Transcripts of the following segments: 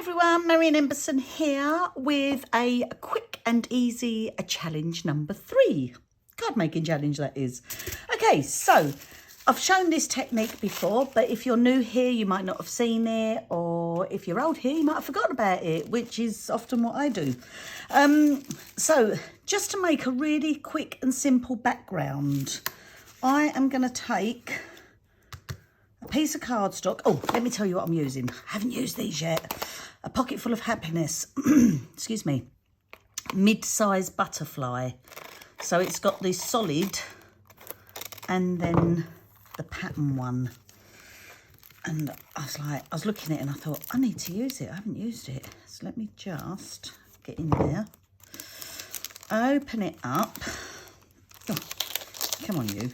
everyone, Marion Embossing here with a quick and easy challenge number 3. Card making challenge, that is. Okay, so I've shown this technique before, but if you're new here, you might not have seen it, or if you're old here, you might have forgotten about it, which is often what I do. So just to make a really quick and simple background, I am going to take a piece of cardstock. Oh, let me tell you what I'm using. I haven't used these yet. A pocket full of happiness. Excuse me. Mid-size butterfly. So it's got the solid and then the pattern one. And I was looking at it and I thought, I need to use it. I haven't used it. So let me just get in there. Open it up. Oh, come on, you.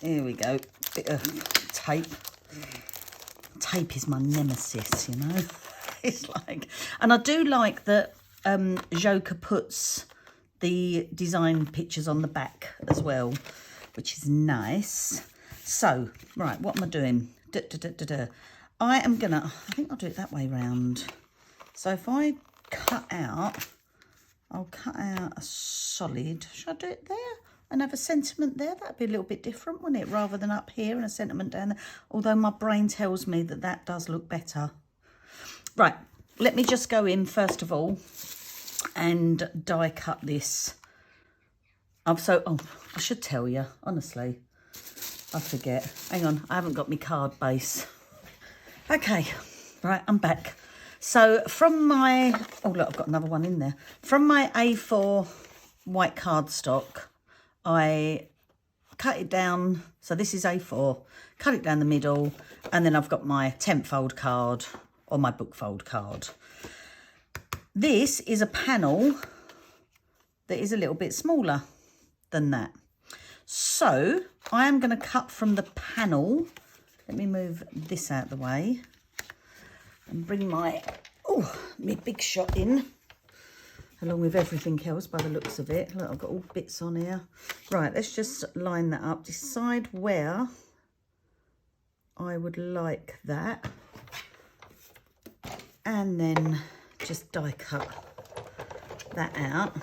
Here we go. Bit of tape. Tape is my nemesis, you know. It's like, and I do like that Joker puts the design pictures on the back as well, which is nice. So, right, what am I doing? I am gonna, I think I'll do it that way round. So if I cut out, I'll cut out a solid. Should I do it there? And have a sentiment there? That'd be a little bit different, wouldn't it? Rather than up here and a sentiment down there. Although my brain tells me that that does look better. Right, let me just go in first of all and die cut this. I should tell you, honestly. I forget. Hang on, I haven't got my card base. Okay, right, I'm back. So from my, oh look, I've got another one in there. From my A4 white cardstock, I cut it down, so this is A4, cut it down the middle, and then I've got my 10th fold card or my book fold card. This is a panel that is a little bit smaller than that. So I am going to cut from the panel. Let me move this out of the way and bring my big shot in. Along with everything else by the looks of it. Look, I've got all bits on here. Right, let's just line that up. Decide where I would like that. And then just die cut that out.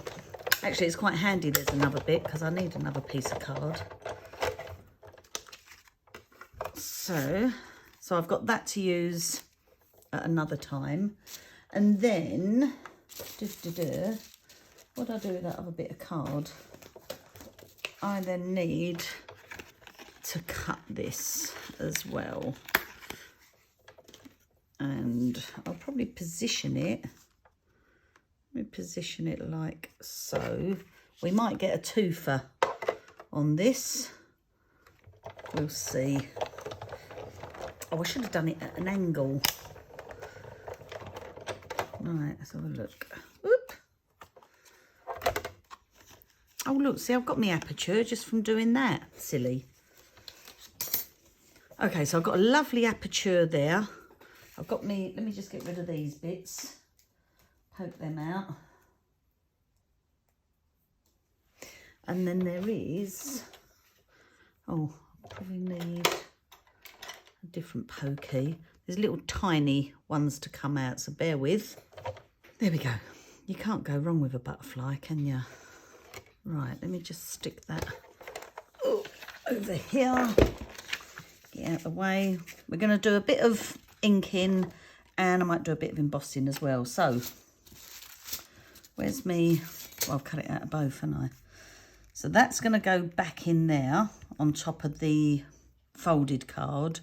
Actually, it's quite handy there's another bit because I need another piece of card. So I've got that to use at another time. And then what do I do with that other bit of card? I then need to cut this as well. And I'll probably position it. Let me position it like so. We might get a twofer on this. We'll see. Oh, I should have done it at an angle. Right, let's have a look. Whoop. Oh, look, see, I've got my aperture just from doing that. Silly. Okay, so I've got a lovely aperture there. I've got me, let me just get rid of these bits. Poke them out. And then there is, oh, I probably need a different pokey. There's little tiny ones to come out, so bear with. There we go. You can't go wrong with a butterfly, can you? Right, let me just stick that over here. Get out of the way. We're going to do a bit of inking and I might do a bit of embossing as well. So, where's me? Well, I've cut it out of both, haven't I? So that's going to go back in there on top of the folded card,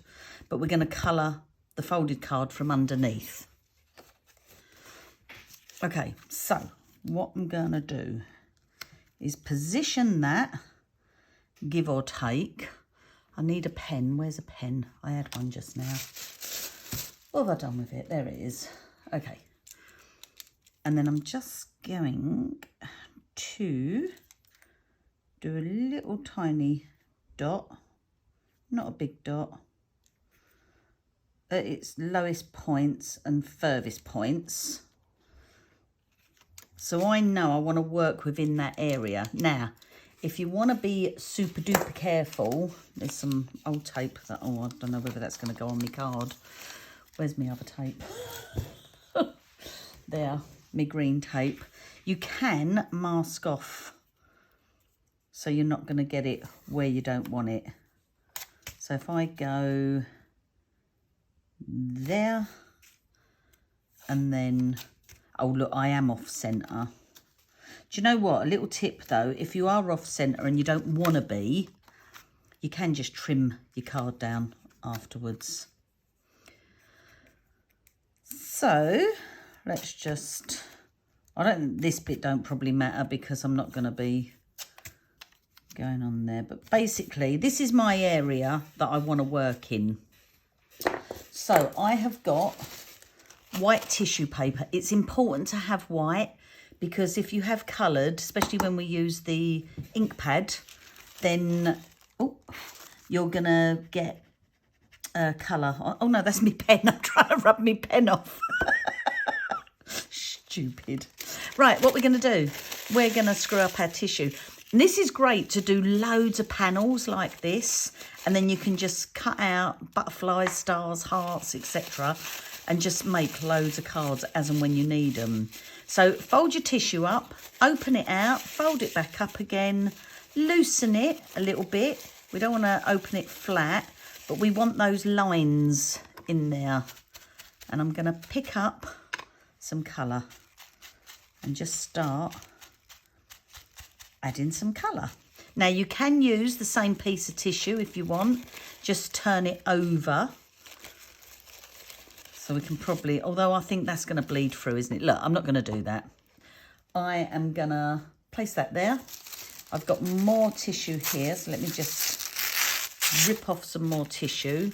but we're going to colour the folded card from underneath. Okay, so what I'm going to do is position that, give or take. I need a pen. Where's a pen? I had one just now. What have I done with it? There it is. Okay. And then I'm just going to do a little tiny dot, not a big dot, at its lowest points and furthest points. So I know I want to work within that area. Now, if you want to be super duper careful, there's some old tape that, oh, I don't know whether that's going to go on my card. Where's my other tape? there, my green tape. You can mask off, so you're not going to get it where you don't want it. So if I go there, and then, oh look, I am off centre. Do you know what? A little tip though, if you are off centre and you don't want to be, you can just trim your card down afterwards. So let's just, I don't, this bit don't probably matter because I'm not going to be going on there, but basically this is my area that I want to work in. So I have got white tissue paper. It's important to have white because if you have coloured, especially when we use the ink pad, then you're gonna get colour. Oh no, that's my pen. I'm trying to rub my pen off. Stupid. Right, what we're gonna do, we're gonna screw up our tissue. And this is great to do loads of panels like this, and then you can just cut out butterflies, stars, hearts, etc., and just make loads of cards as and when you need them. So fold your tissue up, open it out, fold it back up again, loosen it a little bit. We don't want to open it flat, but we want those lines in there. And I'm going to pick up some colour and just start adding some colour. Now you can use the same piece of tissue if you want, just turn it over. So we can probably, although I think that's going to bleed through, isn't it? Look, I'm not going to do that. I am going to place that there. I've got more tissue here, so let me just rip off some more tissue.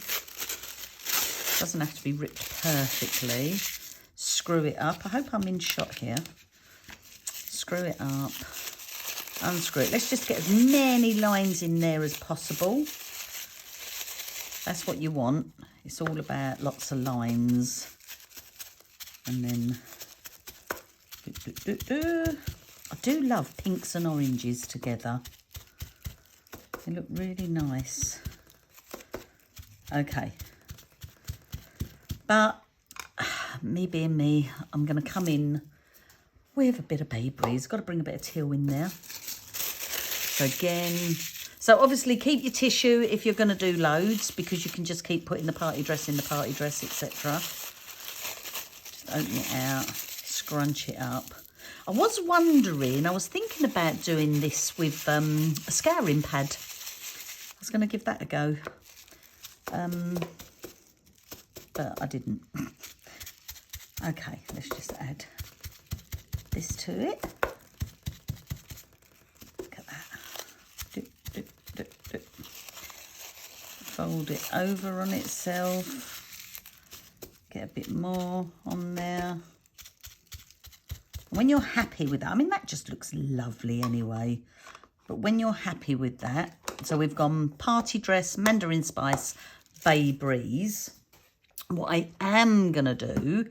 Doesn't have to be ripped perfectly. Screw it up. I hope I'm in shot here. Screw it up. Unscrew it. Let's just get as many lines in there as possible. That's what you want. It's all about lots of lines. And then I do love pinks and oranges together. They look really nice. Okay. But me being me, I'm going to come in with a bit of Bayberry's. Got to bring a bit of teal in there. So again, so obviously keep your tissue if you're going to do loads, because you can just keep putting the party dress in the party dress, etc. Just open it out, scrunch it up. I was wondering, I was thinking about doing this with a scouring pad. I was going to give that a go, but I didn't. Okay, let's just add this to it. Fold it over on itself, get a bit more on there. When you're happy with that, I mean, that just looks lovely anyway, but when you're happy with that, so we've gone party dress, Mandarin spice, Bayberry's. What I am gonna do,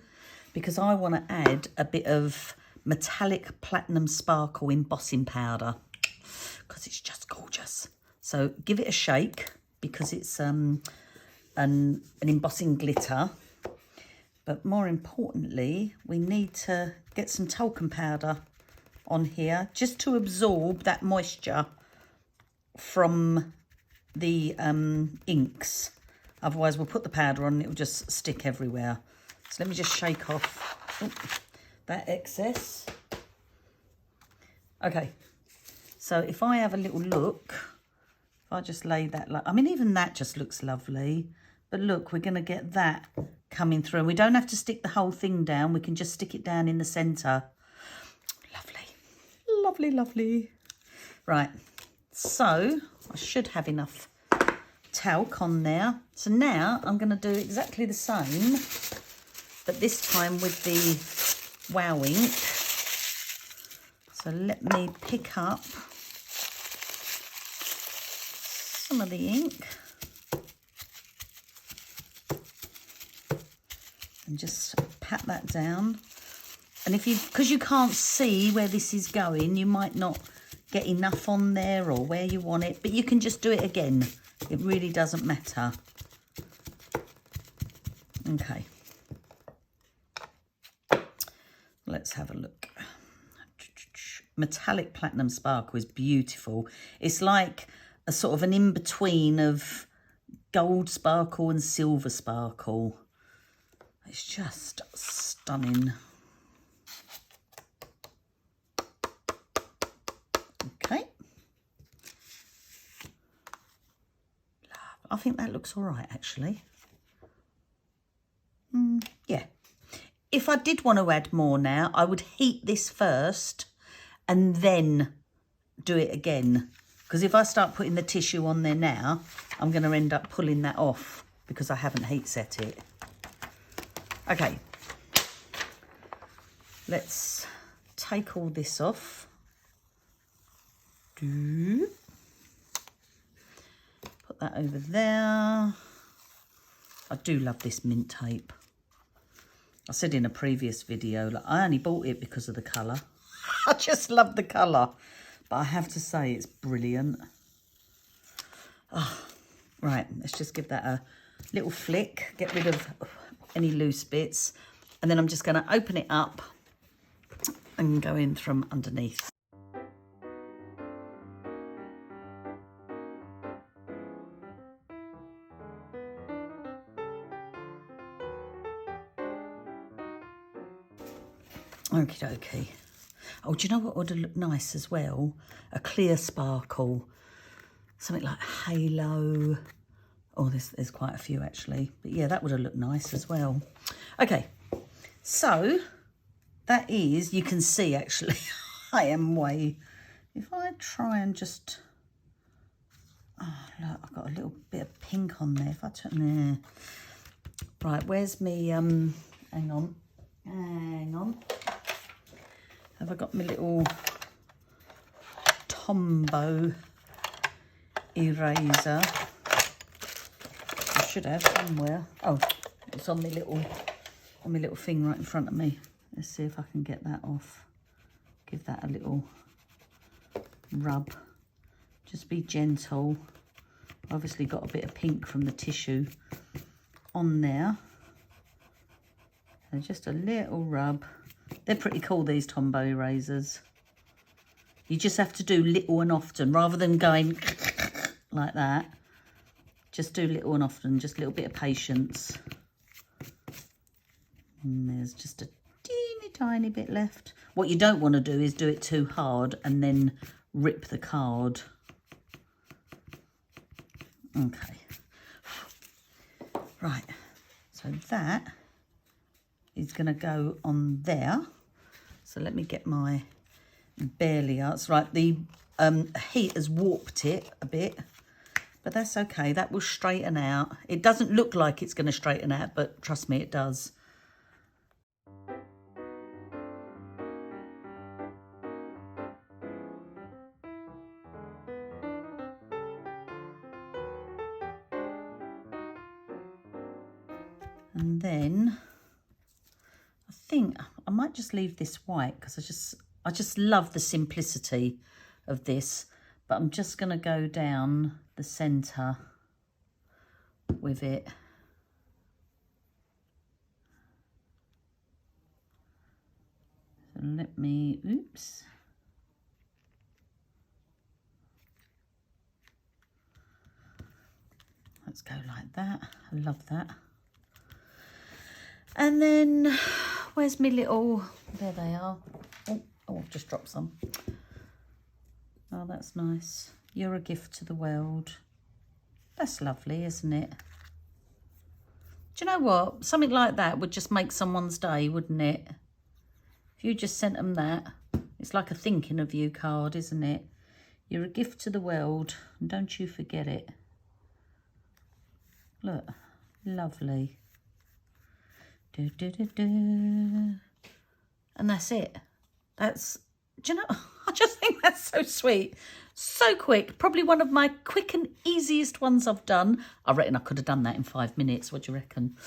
because I want to add a bit of metallic platinum sparkle embossing powder, because it's just gorgeous. So give it a shake, because it's an embossing glitter. But more importantly, we need to get some talcum powder on here just to absorb that moisture from the inks. Otherwise, we'll put the powder on and it will just stick everywhere. So let me just shake off that excess. Okay, so if I have a little look, if I just lay that, I mean, even that just looks lovely. But look, we're going to get that coming through. And we don't have to stick the whole thing down. We can just stick it down in the centre. Lovely. Lovely, lovely. Right. So I should have enough talc on there. So now I'm going to do exactly the same, but this time with the Wow ink. So let me pick up some of the ink and just pat that down. And if you, because you can't see where this is going, you might not get enough on there or where you want it, but you can just do it again. It really doesn't matter. Okay. let's have a look. Metallic Platinum Sparkle is beautiful. It's like a sort of an in-between of gold sparkle and silver sparkle. It's just stunning. Okay. I think that looks all right, actually. Yeah. If I did want to add more now, I would heat this first and then do it again. Because if I start putting the tissue on there now, I'm going to end up pulling that off because I haven't heat set it. Okay. Let's take all this off. Put that over there. I do love this mint tape. I said in a previous video, like, I only bought it because of the colour. I just love the colour. But I have to say it's brilliant. Oh, right, let's just give that a little flick. Get rid of any loose bits. And then I'm just going to open it up and go in from underneath. Okie dokie. Oh, do you know what would look nice as well? A clear sparkle. Something like halo. Oh, there's quite a few actually. But yeah, that would have looked nice as well. Okay, so that is, you can see actually, I am way, if I try and just, oh look, I've got a little bit of pink on there. If I turn there. Right, where's me, hang on. Have I got my little Tombow eraser? I should have somewhere. Oh, it's on my little thing right in front of me. Let's see if I can get that off. Give that a little rub. Just be gentle. Obviously got a bit of pink from the tissue on there. So just a little rub. They're pretty cool, these Tombow erasers. You just have to do little and often, rather than going like that. Just do little and often, just a little bit of patience. And there's just a teeny tiny bit left. What you don't want to do is do it too hard and then rip the card. Okay. Right, so that is going to go on there. So let me get my barely arts. Right, the heat has warped it a bit, but that's okay. That will straighten out. It doesn't look like it's going to straighten out, but trust me, it does. And then I think I might just leave this white because I just love the simplicity of this. But I'm just going to go down the centre with it. So let me, oops. Let's go like that. I love that. And then, where's my little, there they are. Oh, I've just dropped some. Oh, that's nice. You're a gift to the world. That's lovely, isn't it? Do you know what? Something like that would just make someone's day, wouldn't it? If you just sent them that, it's like a thinking of you card, isn't it? You're a gift to the world, and don't you forget it. Look, lovely. Do, do, do, do. And that's it. That's, do you know, I just think that's so sweet. So quick. Probably one of my quick and easiest ones I've done. I reckon I could have done that in 5 minutes. What do you reckon?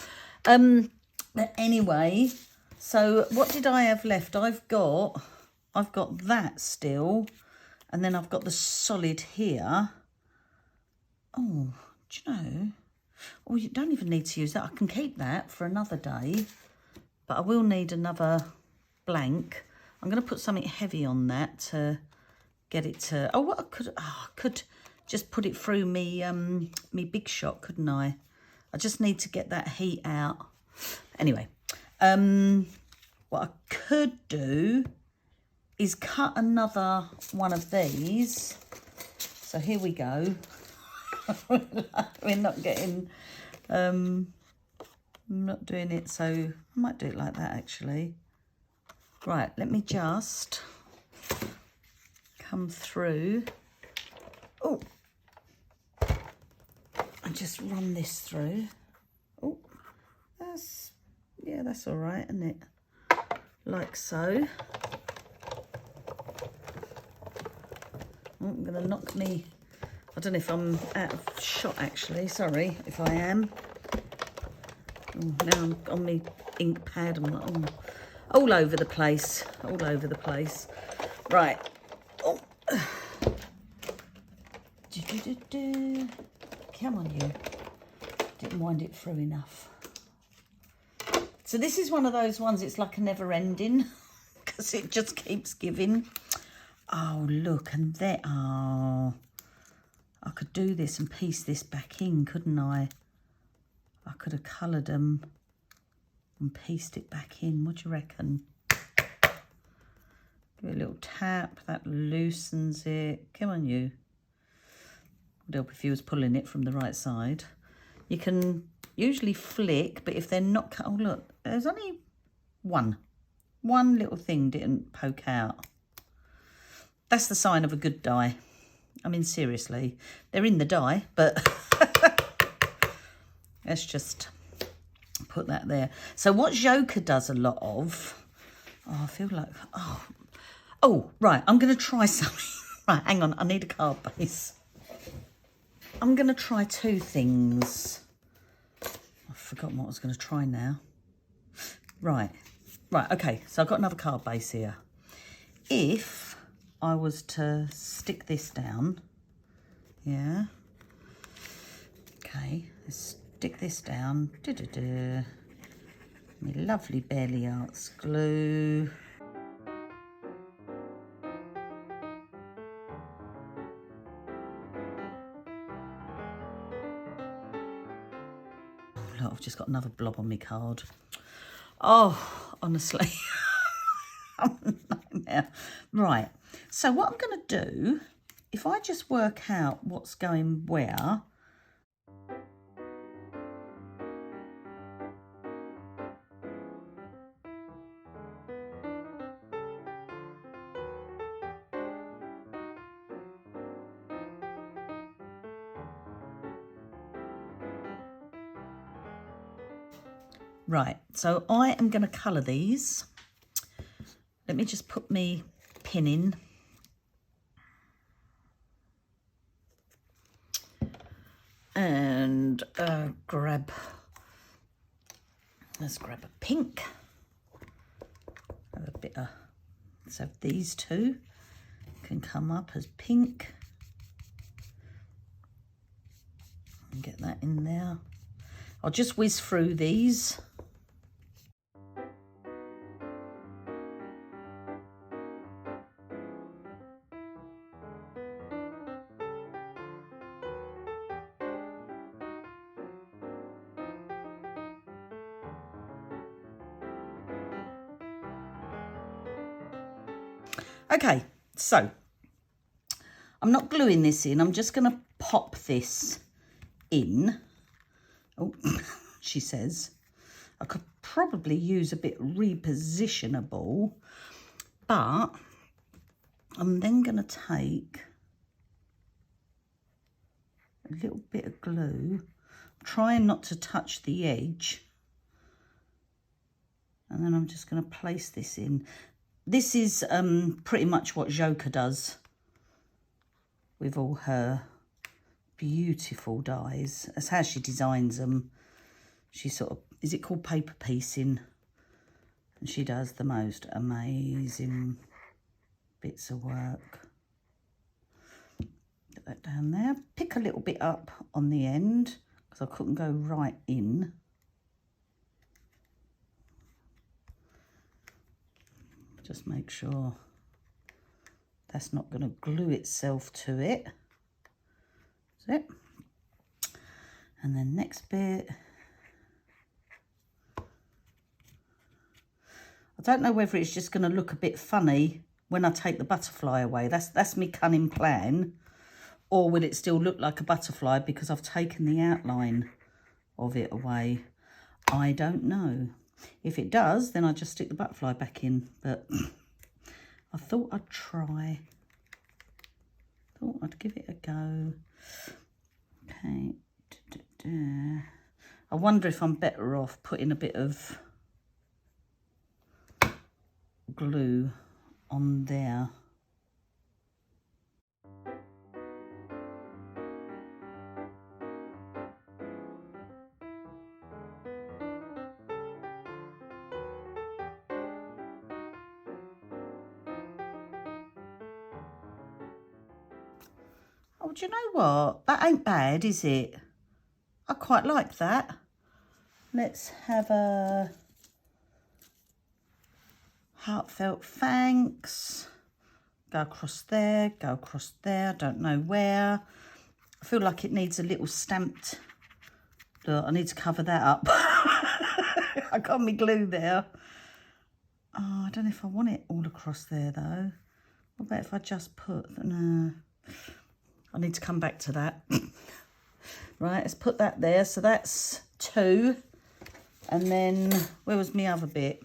But anyway, so what did I have left? I've got that still. And then I've got the solid here. Oh, do you know? Oh, you don't even need to use that. I can keep that for another day. But I will need another blank. I'm going to put something heavy on that to get it to... Oh, what I could just put it through me, me Big Shot, couldn't I? I just need to get that heat out. Anyway, what I could do is cut another one of these. So here we go. We're not getting... I'm not doing it, so I might do it like that, actually. Right, let me just come through. Oh, and just run this through. Oh, that's all right, isn't it? Like so. Oh, I'm going to knock me... I don't know if I'm out of shot, actually. Sorry if I am. Oh, now I'm on my ink pad. I'm like, all over the place. All over the place. Right. Oh. Come on, you. Didn't wind it through enough. So this is one of those ones, it's like a never ending because it just keeps giving. Oh, look, and there. Oh, I could do this and piece this back in, couldn't I? I could have coloured them and pieced it back in. What do you reckon? Give it a little tap. That loosens it. Come on, you. Would help if you was pulling it from the right side. You can usually flick, but if they're not cut... Oh, look, there's only one. One little thing didn't poke out. That's the sign of a good die. I mean, seriously. They're in the die, but... Let's just put that there. So what Joker does a lot of... Oh, I feel like... Oh, right. I'm going to try something. Right, hang on. I need a card base. I'm going to try two things. I've forgotten what I was going to try now. Right. Right, okay. So I've got another card base here. If I was to stick this down... Yeah. Okay. Let's stick this down. My lovely Barely Arts glue. Look, I've just got another blob on my card. Oh, honestly. I'm a nightmare. Right. So what I'm going to do, if I just work out what's going where... Right, so I am going to colour these. Let me just put me pin in. And let's grab a pink. Have a bit of, so these two can come up as pink. And get that in there. I'll just whiz through these. Okay, so I'm not gluing this in. I'm just going to pop this in. Oh, she says. I could probably use a bit repositionable, but I'm then going to take a little bit of glue, trying not to touch the edge, and then I'm just going to place this in. This is pretty much what Joker does with all her beautiful dies. That's how she designs them. She sort of, is it called paper piecing? And she does the most amazing bits of work. Get that down there. Pick a little bit up on the end because I couldn't go right in. Just make sure that's not going to glue itself to it. That's it. And then next bit. I don't know whether it's just going to look a bit funny when I take the butterfly away. That's my cunning plan. Or will it still look like a butterfly because I've taken the outline of it away? I don't know. If it does, then I just stick the butterfly back in. But I thought I'd try. Thought I'd give it a go. Okay. I wonder if I'm better off putting a bit of glue on there. Oh, do you know what? That ain't bad, is it? I quite like that. Let's have a heartfelt thanks. Go across there, go across there. I don't know where. I feel like it needs a little stamped. Look, I need to cover that up. I got my glue there. Oh, I don't know if I want it all across there though. What about if I just put, no. I need to come back to that. Right, let's put that there. So that's 2. And then, where was my other bit?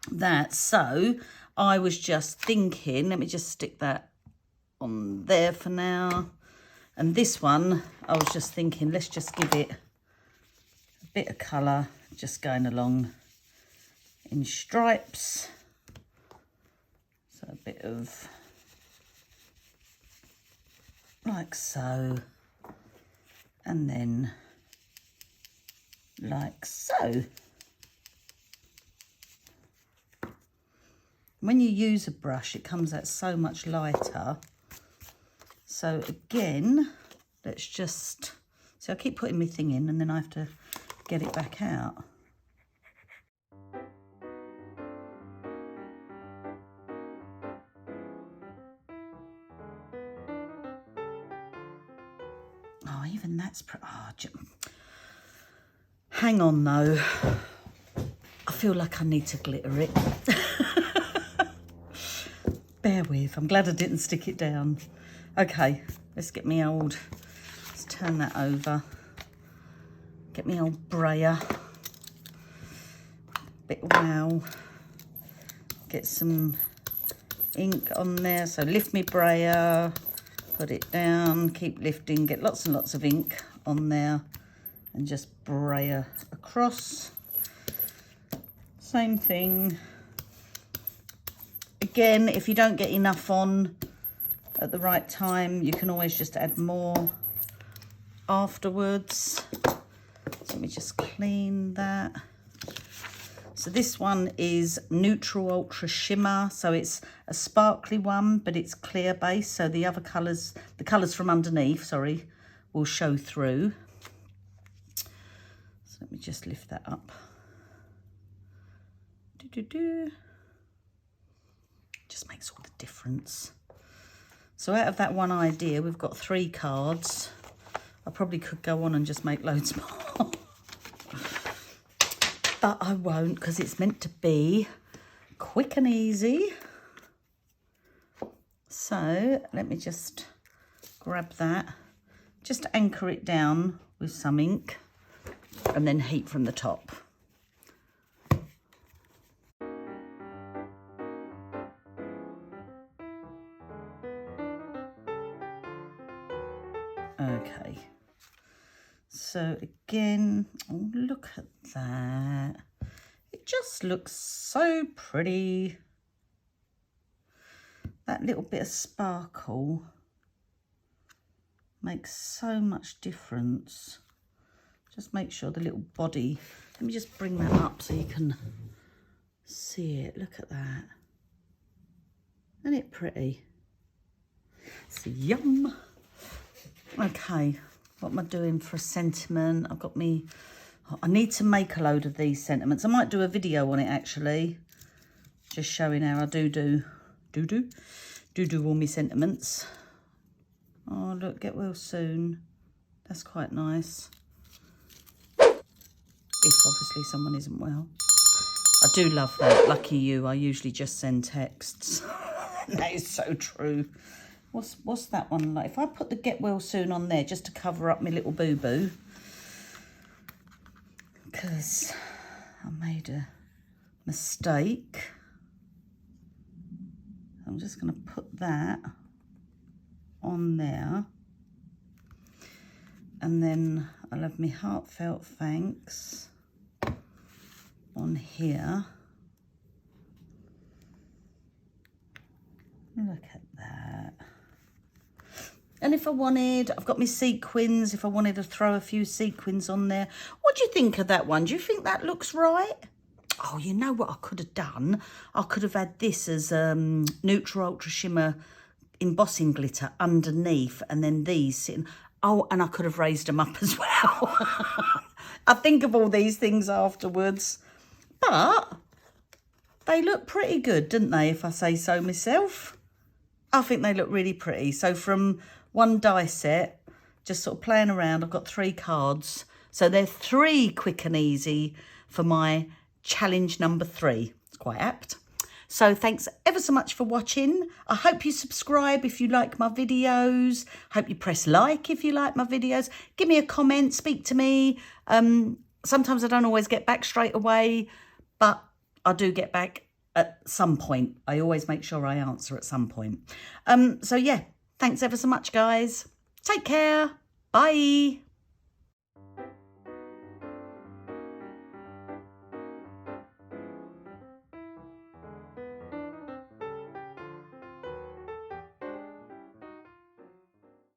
That. So, I was just thinking, let me just stick that on there for now. And this one, I was just thinking, let's just give it a bit of colour, just going along in stripes. So, a bit of, like so. And then like so. When you use a brush, it comes out so much lighter. So again, let's just, so I keep putting my thing in and then I have to get it back out. Oh, even that's, hang on though. I feel like I need to glitter it. Bear with, I'm glad I didn't stick it down. Okay, let's get me old, let's turn that over. Get me old brayer. Bit wow. Get some ink on there. So lift me brayer, put it down, keep lifting, get lots and lots of ink on there and just brayer across. Same thing. Again, if you don't get enough on at the right time, you can always just add more afterwards. So let me just clean that. So this one is Neutral Ultra Shimmer. So it's a sparkly one, but it's clear base. So the other colours, the colours from underneath, sorry, will show through. So let me just lift that up. Just makes all the difference. So out of that one idea, we've got 3 cards. I probably could go on and just make loads more. But I won't because it's meant to be quick and easy. So let me just grab that. Just anchor it down with some ink and then heat from the top. Okay, so again, oh, look at that. It just looks so pretty. That little bit of sparkle makes so much difference. Just make sure the little body, let me just bring that up so you can see it. Look at that. Isn't it pretty? It's yum. Okay, what am I doing for a sentiment? I've got me, I need to make a load of these sentiments. I might do a video on it actually. Just showing how I do all my sentiments. Oh, look, get well soon. That's quite nice. If obviously someone isn't well. I do love that. Lucky you. I usually just send texts. That is so true. What's that one like? If I put the get well soon on there just to cover up my little boo-boo. Because I made a mistake. I'm just going to put that on there. And then I'll have my heartfelt thanks on here. Look at that. And if I wanted, I've got my sequins, if I wanted to throw a few sequins on there. What do you think of that one? Do you think that looks right? Oh, you know what I could have done? I could have had this as Neutral Ultra Shimmer embossing glitter underneath, and then these sitting. Oh, and I could have raised them up as well. I think of all these things afterwards. But they look pretty good, didn't they, if I say so myself? I think they look really pretty. So from one die set, just sort of playing around, I've got 3 cards. So they're 3 quick and easy for my challenge number 3. It's quite apt. So thanks ever so much for watching. I hope you subscribe if you like my videos. Hope you press like if you like my videos. Give me a comment, speak to me. Sometimes I don't always get back straight away, but I do get back at some point. I always make sure I answer at some point. So yeah, thanks ever so much, guys. Take care. Bye.